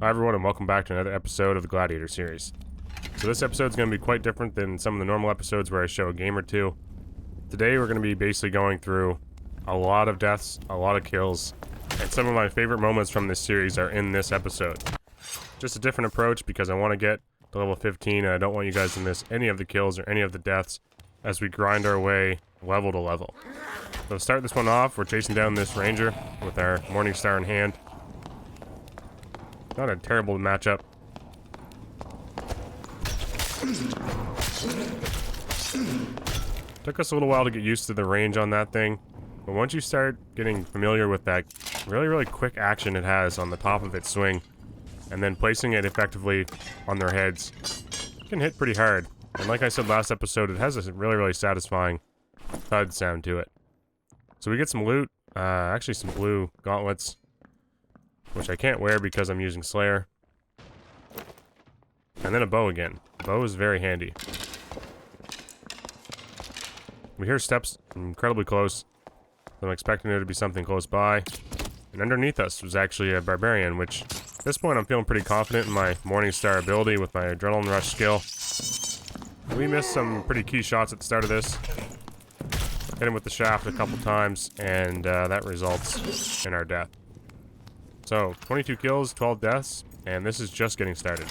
Hi everyone, and welcome back to another episode of the Gladiator series. So this episode is going to be quite different than some of the normal episodes where I show a game or two. Today we're going to be basically going through a lot of deaths, a lot of kills, and some of my favorite moments from this series are in this episode. Just a different approach because I want to get to level 15 and I don't want you guys to miss any of the kills or any of the deaths as we grind our way level to level. So to start this one off, we're chasing down this ranger with our Morning Star in hand. Not a terrible matchup. Took us a little while to get used to the range on that thing, but once you start getting familiar with that really quick action it has on the top of its swing, and then placing it effectively on their heads, it can hit pretty hard. And like I said last episode, it has a really satisfying thud sound to it. So we get some loot, actually some blue gauntlets, which I can't wear because I'm using Slayer. And then a bow again. The bow is very handy. We hear steps incredibly close. I'm expecting there to be something close by. And underneath us was actually a barbarian, which at this point I'm feeling pretty confident in my Morning Star ability with my adrenaline rush skill. We missed some pretty key shots at the start of this. Hit him with the shaft a couple times, and that results in our death. So, 22 kills, 12 deaths, and this is just getting started.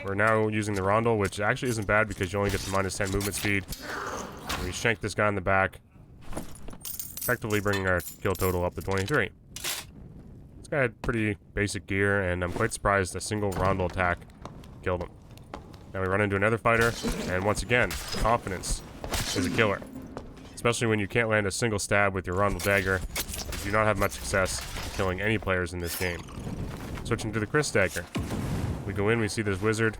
We're now using the rondel, which actually isn't bad because you only get the -10 movement speed. We shank this guy in the back, effectively bringing our kill total up to 23. This guy had pretty basic gear, and I'm quite surprised a single rondel attack killed him. Now we run into another fighter, and once again, confidence is a killer. Especially when you can't land a single stab with your rondel dagger. You do not have much success killing any players in this game. Switching to the Chris Dagger. We go in, we see this wizard.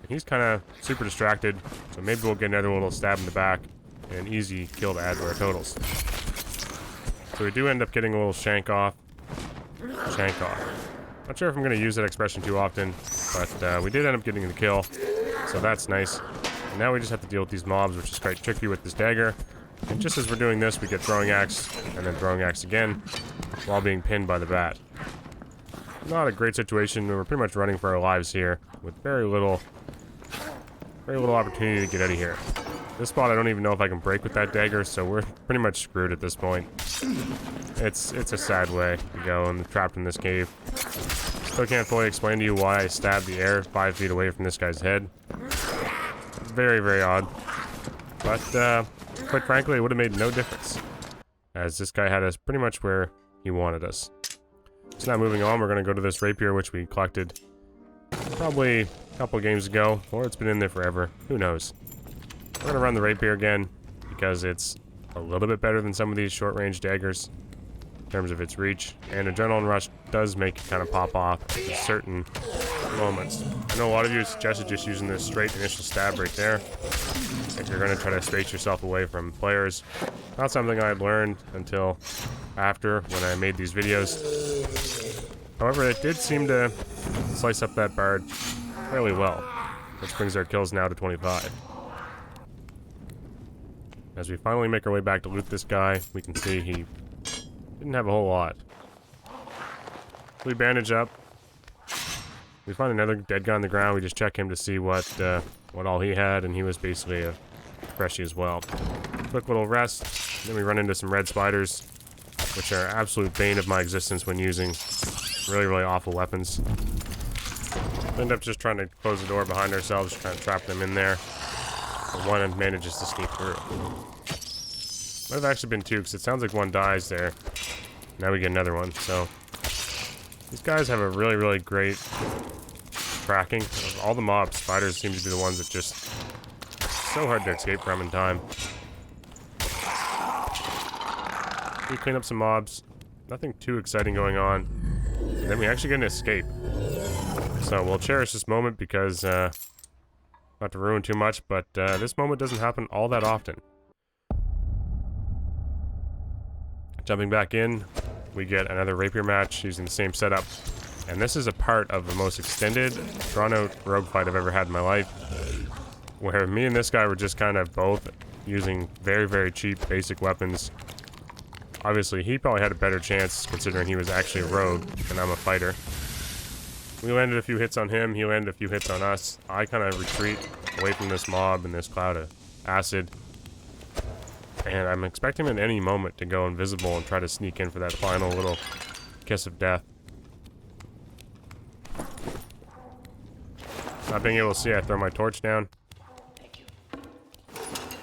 And he's kind of super distracted, so maybe we'll get another little stab in the back and an easy kill to add to our totals. So we do end up getting a little shank off. Shank off. Not sure if I'm going to use that expression too often, but we did end up getting the kill, so that's nice. And now we just have to deal with these mobs, which is quite tricky with this dagger. And just as we're doing this, we get throwing axe, and then throwing axe again, while being pinned by the bat. Not a great situation. We're pretty much running for our lives here, with very little opportunity to get out of here. This spot, I don't even know if I can break with that dagger, so we're pretty much screwed at this point. It's a sad way to go and trapped in this cave. Still can't fully explain to you why I stabbed the air 5 feet away from this guy's head. Very odd. But, quite frankly, it would have made no difference, as this guy had us pretty much where he wanted us. So now moving on, we're going to go to this Rapier, which we collected probably a couple games ago, or it's been in there forever. Who knows? We're going to run the Rapier again, because it's a little bit better than some of these short-range daggers in terms of its reach, and Adrenaline Rush does make it kind of pop off at certain moments. I know a lot of you suggested just using this straight initial stab right there if you're going to try to space yourself away from players. Not something I had learned until after, when I made these videos. However, it did seem to slice up that bard fairly well, which brings our kills now to 25. As we finally make our way back to loot this guy, we can see he didn't have a whole lot. We bandage up. We find another dead guy on the ground. We just check him to see what all he had, and he was basically a freshie as well. Quick little rest. Then we run into some red spiders, which are absolute bane of my existence when using really awful weapons. We end up just trying to close the door behind ourselves, trying to trap them in there. But one manages to sneak through. Might have actually been two, because it sounds like one dies there. Now we get another one, so these guys have a really great tracking. All the mobs, spiders seem to be the ones that just so hard to escape from in time. We clean up some mobs. Nothing too exciting going on. And then we actually get an escape. So we'll cherish this moment because, not to ruin too much, but this moment doesn't happen all that often. Jumping back in, we get another Rapier match using the same setup. And this is a part of the most extended, drawn-out rogue fight I've ever had in my life, where me and this guy were just kind of both using very cheap basic weapons Obviously, he probably had a better chance considering he was actually a rogue and I'm a fighter. We landed a few hits on him, he landed a few hits on us. I kind of retreat away from this mob and this cloud of acid. And I'm expecting him at any moment to go invisible and try to sneak in for that final little kiss of death. Not being able to see, I throw my torch down.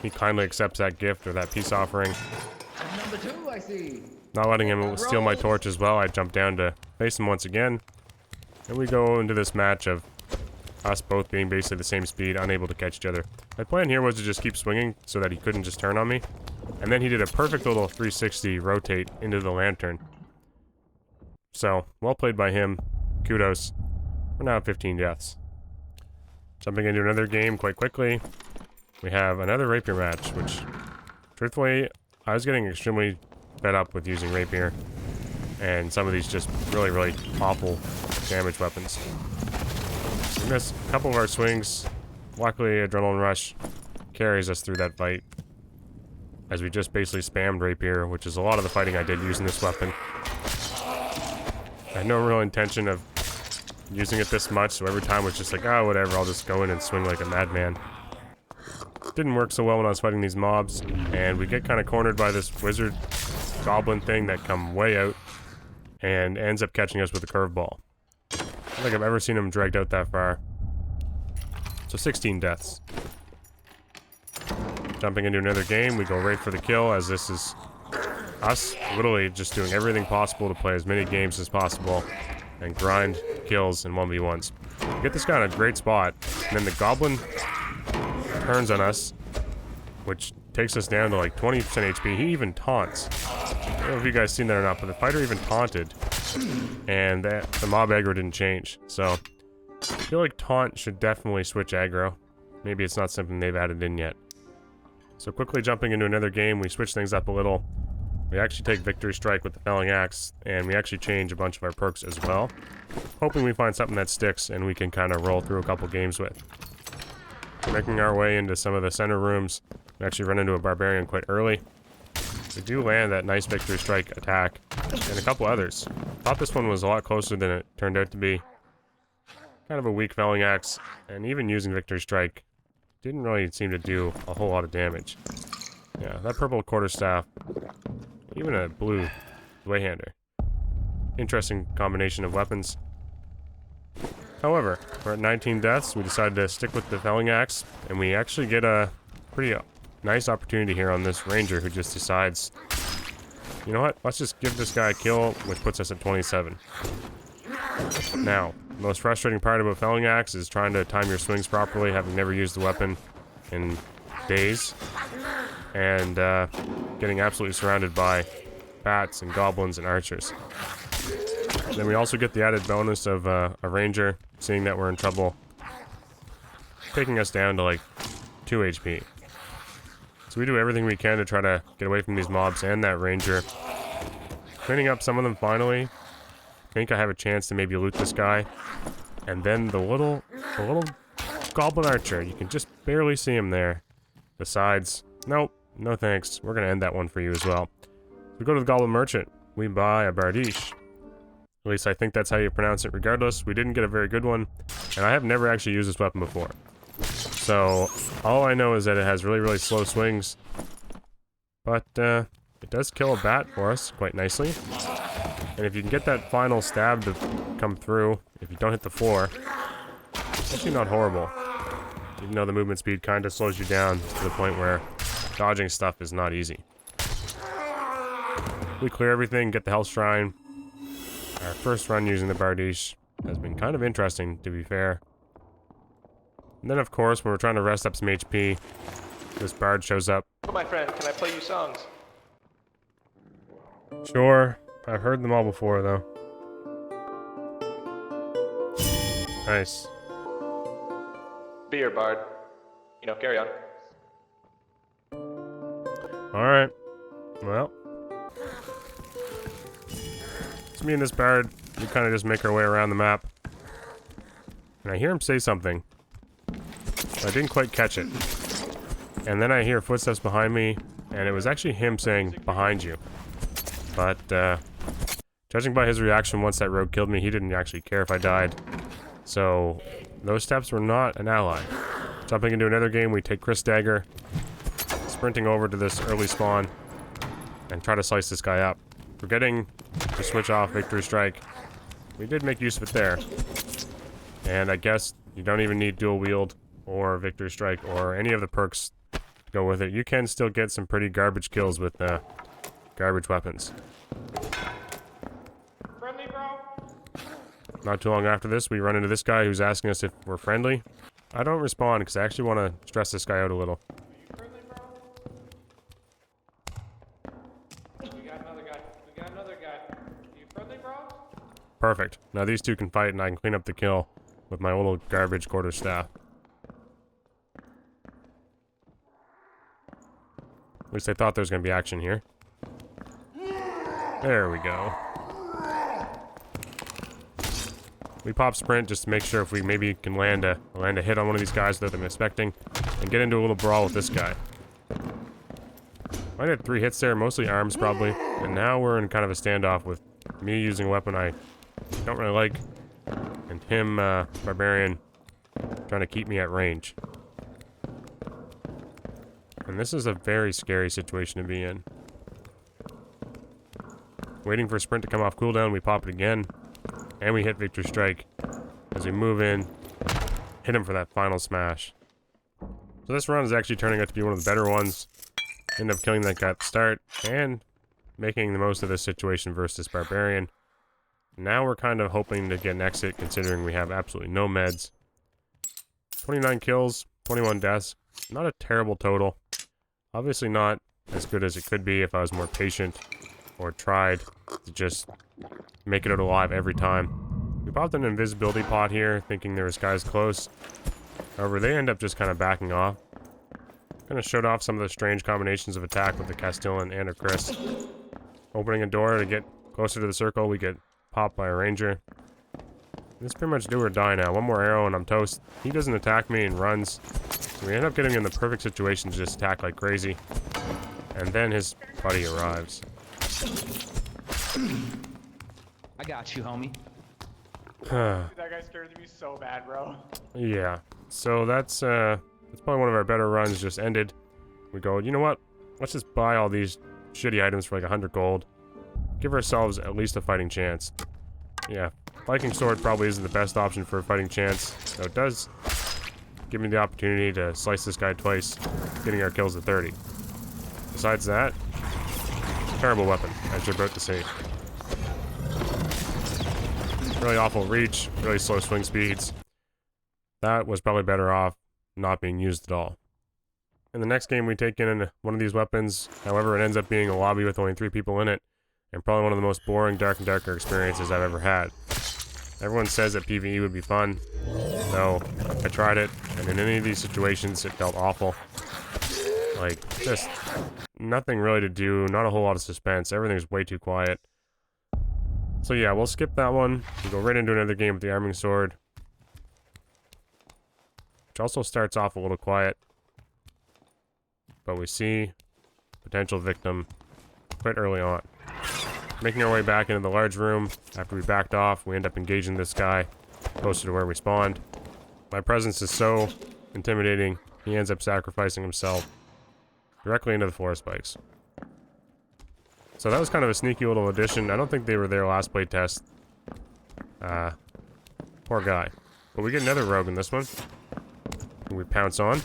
He kindly accepts that gift or that peace offering. Number 2, I see. Not letting him steal my torch as well, I jump down to face him once again. And we go into this match of us both being basically the same speed, unable to catch each other. My plan here was to just keep swinging so that he couldn't just turn on me. And then he did a perfect little 360 rotate into the lantern. So, well played by him. Kudos. We're now at 15 deaths. Jumping into another game quite quickly. We have another Rapier match, which, truthfully, I was getting extremely fed up with using Rapier. And some of these just really, really awful damage weapons. We missed a couple of our swings. Luckily, Adrenaline Rush carries us through that fight. As we just basically spammed Rapier, which is a lot of the fighting I did using this weapon. I had no real intention of using it this much, so every time was just like, oh, whatever, I'll just go in and swing like a madman. Didn't work so well when I was fighting these mobs, and we get kind of cornered by this wizard goblin thing that come way out and ends up catching us with a curveball. I don't think I've ever seen him dragged out that far. So 16 deaths. Jumping into another game, we go right for the kill, as this is us literally just doing everything possible to play as many games as possible and grind kills in 1v1s. We get this guy in a great spot, and then the goblin turns on us, which takes us down to like 20% HP. He even taunts. I don't know if you guys seen that or not, but the fighter even taunted, and the mob aggro didn't change. So I feel like taunt should definitely switch aggro. Maybe it's not something they've added in yet. So quickly jumping into another game, we switch things up a little. We actually take Victory Strike with the Felling Axe, and we actually change a bunch of our perks as well. Hoping we find something that sticks and we can kind of roll through a couple games with. Making our way into some of the center rooms. We actually run into a Barbarian quite early. We do land that nice Victory Strike attack, and a couple others. Thought this one was a lot closer than it turned out to be. Kind of a weak Felling Axe, and even using Victory Strike didn't really seem to do a whole lot of damage. Yeah, that purple quarterstaff, even a blue Dwayhander. Interesting combination of weapons. However, we're at 19 deaths. We decided to stick with the Felling Axe, and we actually get a pretty nice opportunity here on this Ranger who just decides, you know what, let's just give this guy a kill, which puts us at 27. Now, the most frustrating part about Felling Axe is trying to time your swings properly, having never used the weapon in days, and getting absolutely surrounded by bats and goblins and archers. Then we also get the added bonus of a ranger, seeing that we're in trouble, taking us down to like 2 HP. So we do everything we can to try to get away from these mobs and that ranger. Cleaning up some of them finally. I think I have a chance to maybe loot this guy. And then the little goblin archer, you can just barely see him there. Besides, nope, no thanks. We're gonna end that one for you as well. We go to the Goblin Merchant. We buy a Bardish. At least I think that's how you pronounce it regardless. We didn't get a very good one, and I have never actually used this weapon before. So, all I know is that it has really, really slow swings. But, it does kill a bat for us quite nicely. And if you can get that final stab to come through, if you don't hit the floor, it's actually not horrible. Even though the movement speed kind of slows you down to the point where dodging stuff is not easy. We clear everything, get the Health Shrine. Our first run using the Bardish has been kind of interesting, to be fair. And then, of course, when we're trying to rest up some HP, this Bard shows up. Oh, my friend, can I play you songs? Sure. I've heard them all before, though. Nice. Beer, Bard. You know, carry on. Alright. Well. So me and this Bard, we kind of just make our way around the map. And I hear him say something. I didn't quite catch it. And then I hear footsteps behind me, and it was actually him saying, "Behind you." But, judging by his reaction once that rogue killed me, he didn't actually care if I died. So, those steps were not an ally. Jumping into another game, we take Chris Dagger, sprinting over to this early spawn, and try to slice this guy up. Forgetting to switch off Victory Strike. We did make use of it there. And I guess you don't even need Dual Wield or Victory Strike or any of the perks to go with it. You can still get some pretty garbage kills with garbage weapons. Friendly, bro? Not too long after this, we run into this guy who's asking us if we're friendly. I don't respond because I actually want to stress this guy out a little. Friendly, bro? We got another guy. We got another guy. You friendly, bro? Perfect. Now these two can fight and I can clean up the kill with my little garbage quarterstaff. At least I thought there was going to be action here. There we go. We pop sprint just to make sure if we maybe can land a hit on one of these guys that I'm expecting, and get into a little brawl with this guy. I had 3 hits there, mostly arms probably, and now we're in kind of a standoff with me using a weapon I don't really like, and him, Barbarian, trying to keep me at range. And this is a very scary situation to be in. Waiting for sprint to come off cooldown, we pop it again. And we hit Victory Strike as we move in, hit him for that final smash. So this run is actually turning out to be one of the better ones. End up killing that guy at the start, and making the most of this situation versus Barbarian. Now we're kind of hoping to get an exit, considering we have absolutely no meds. 29 kills, 21 deaths. Not a terrible total. Obviously not as good as it could be if I was more patient, or tried to just make it out alive every time. We popped an invisibility pot here, thinking there was guys close. However, they end up just kind of backing off. Kind of showed off some of the strange combinations of attack with the Castellan and a Chris. Opening a door to get closer to the circle, we get popped by a ranger. This is pretty much do or die now. One more arrow and I'm toast. He doesn't attack me and runs. So we end up getting in the perfect situation to just attack like crazy. And then his buddy arrives. I got you, homie. That guy scared me so bad, bro. Yeah. So that's probably one of our better runs just ended. We go, you know what? Let's just buy all these shitty items for like 100 gold. Give ourselves at least a fighting chance. Yeah. Viking Sword probably isn't the best option for a fighting chance. So it does give me the opportunity to slice this guy twice, getting our kills to 30. Besides that, terrible weapon, as you're about to see. Really awful reach, really slow swing speeds. That was probably better off not being used at all. In the next game, we take in one of these weapons. However, it ends up being a lobby with only 3 people in it, and probably one of the most boring Dark and Darker experiences I've ever had. Everyone says that PvE would be fun. No, I tried it, and in any of these situations, it felt awful. Like, just nothing really to do, not a whole lot of suspense, everything's way too quiet. So yeah, we'll skip that one. We go right into another game with the Arming Sword, which also starts off a little quiet. But we see potential victim quite early on. Making our way back into the large room, after we backed off, we end up engaging this guy closer to where we spawned. My presence is so intimidating, he ends up sacrificing himself directly into the forest spikes. So that was kind of a sneaky little addition. I don't think they were there last playtest. Poor guy. But we get another rogue in this one, who we pounce on.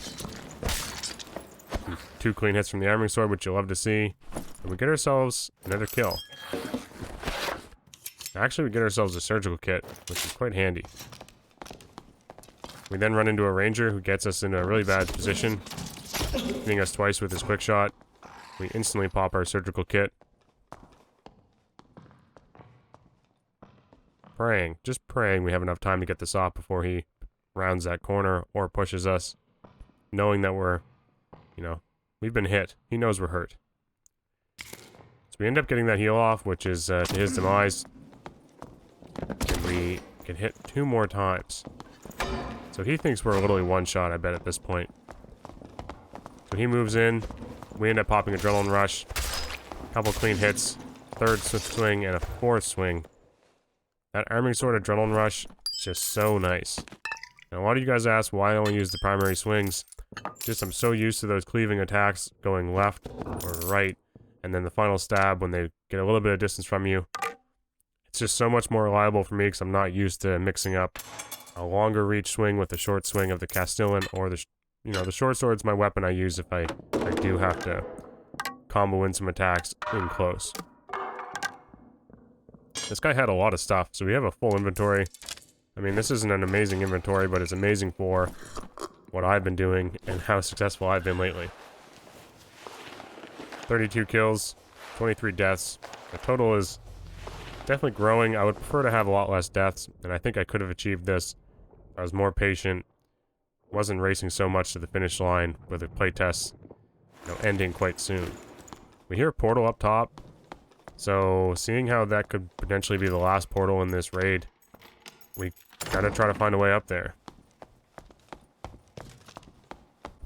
2 clean hits from the Arming Sword, which you'll love to see. And we get ourselves another kill. Actually, we get ourselves a surgical kit, which is quite handy. We then run into a ranger who gets us in a really bad position, hitting us twice with his quick shot. We instantly pop our surgical kit. Praying, just praying we have enough time to get this off before he rounds that corner or pushes us, knowing that we're, you know, we've been hit. He knows we're hurt. So we end up getting that heal off, which is to his demise. And we can hit 2 more times. So he thinks we're literally one shot, I bet, at this point. So he moves in. We end up popping Adrenaline Rush. Couple clean hits. third swing, and a fourth swing. That arming sword adrenaline rush is just so nice. And a lot of you guys ask why I only use the primary swings. Just I'm so used to those cleaving attacks going left or right, and then the final stab when they get a little bit of distance from you. It's just so much more reliable for me because I'm not used to mixing up a longer reach swing with the short swing of the Castellan, or the the short sword's my weapon I use if I do have to combo in some attacks in close. This guy had a lot of stuff, so we have a full inventory. I mean, this isn't an amazing inventory, but it's amazing for what I've been doing and how successful I've been lately. 32 kills, 23 deaths. The total is definitely growing. I would prefer to have a lot less deaths, and I think I could have achieved this if I was more patient, wasn't racing so much to the finish line with the playtests, ending quite soon. We hear a portal up top, so seeing how that could potentially be the last portal in this raid, we gotta try to find a way up there.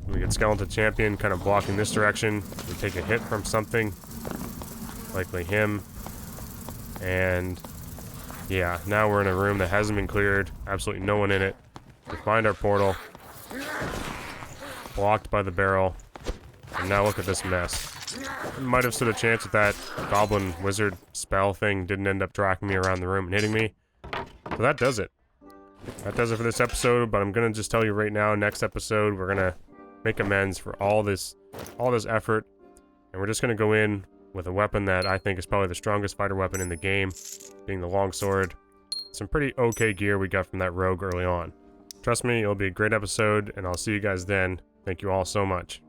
We get Skeleton Champion kind of blocking this direction. We take a hit from something, likely him, and yeah, now we're in a room that hasn't been cleared, absolutely no one in it. We find our portal, blocked by the barrel, and now look at this mess. Might have stood a chance that that goblin wizard spell thing didn't end up tracking me around the room and hitting me. So that does it. That does it for this episode, but I'm gonna just tell you right now, next episode we're gonna make amends for all this effort, and we're just gonna go in with a weapon that I think is probably the strongest fighter weapon in the game, being the longsword. Some pretty okay gear we got from that rogue early on. Trust me, it'll be a great episode, and I'll see you guys then. Thank you all so much.